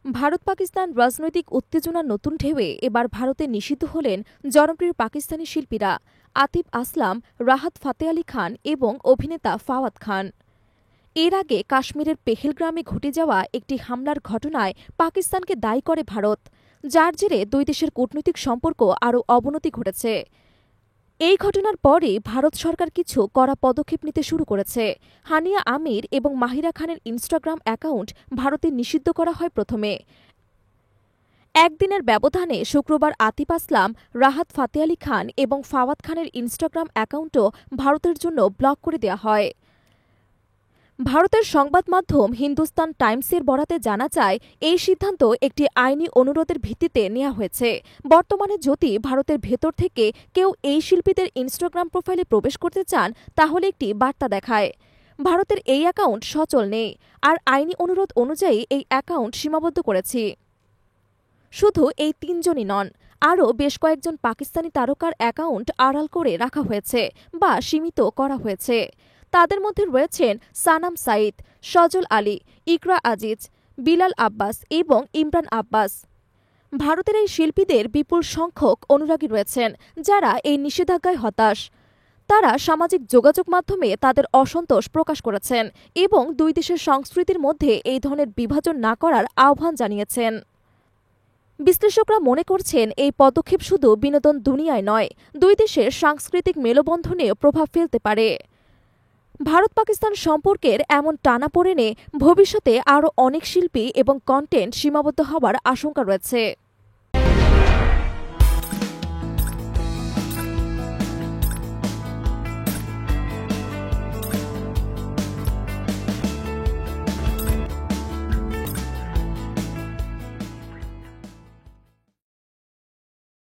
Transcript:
ভারত পাকিস্তান রাজনৈতিক উত্তেজনার নতুন ঢেউয়ে এবার ভারতে নিষিদ্ধ হলেন জনপ্রিয় পাকিস্তানি শিল্পীরা আতিফ আসলাম, রাহাত ফাতে আলী খান এবং অভিনেতা ফাওয়াদ খান। এর আগে কাশ্মীরের পেহেলগ্রামে ঘটে যাওয়া একটি হামলার ঘটনায় পাকিস্তানকে দায়ী করে ভারত, যার জেরে দুই দেশের কূটনৈতিক সম্পর্ক আরও অবনতি ঘটেছে। এই ঘটনার পরে ভারত সরকার কিছু কড়া পদক্ষেপ নিতে শুরু করেছে। হানিয়া আমির এবং মাহিরা খানের ইনস্টাগ্রাম অ্যাকাউন্ট ভারতে নিষিদ্ধ করা হয় প্রথমে। একদিনের ব্যবধানে শুক্রবার আতিফ আসলাম, রাহাত ফাতে আলী খান এবং ফাওয়াদ খানের ইনস্টাগ্রাম অ্যাকাউন্টও ভারতের জন্য ব্লক করে দেওয়া হয়। ভারতের সংবাদ মাধ্যম হিন্দুস্তান টাইমসের বরাতে জানা যায়, এই সিদ্ধান্ত একটি আইনি অনুরোধের ভিত্তিতে নেওয়া হয়েছে। বর্তমানে যদি ভারতের ভেতর থেকে কেউ এই শিল্পীদের ইনস্টাগ্রাম প্রোফাইলে প্রবেশ করতে চান, তাহলে একটি বার্তা দেখায় ভারতের এই অ্যাকাউন্ট সচল নেই, আর আইনি অনুরোধ অনুযায়ী এই অ্যাকাউন্ট সীমাবদ্ধ করেছি। শুধু এই তিনজনই নন, আরও বেশ কয়েকজন পাকিস্তানি তারকার অ্যাকাউন্ট আড়াল করে রাখা হয়েছে বা সীমিত করা হয়েছে। তাদের মধ্যে রয়েছেন সানাম সাইদ, সজল আলী, ইকরা আজিজ, বিলাল আব্বাস এবং ইমরান আব্বাস। ভারতের এই শিল্পীদের বিপুল সংখ্যক অনুরাগী রয়েছেন, যারা এই নিষেধাজ্ঞায় হতাশ। তারা সামাজিক যোগাযোগ মাধ্যমে তাদের অসন্তোষ প্রকাশ করেছেন এবং দুই দেশের সংস্কৃতির মধ্যে এই ধরনের বিভাজন না করার আহ্বান জানিয়েছেন। বিশ্লেষকরা মনে করছেন, এই পদক্ষেপ শুধু বিনোদন দুনিয়ায় নয়, দুই দেশের সাংস্কৃতিক মেলবন্ধনেও প্রভাব ফেলতে পারে। ভারত পাকিস্তান সম্পর্কের এমন টানাপোড়েনে ভবিষ্যতে আরও অনেক শিল্পী এবং কন্টেন্ট সীমাবদ্ধ হওয়ার আশঙ্কা রয়েছে।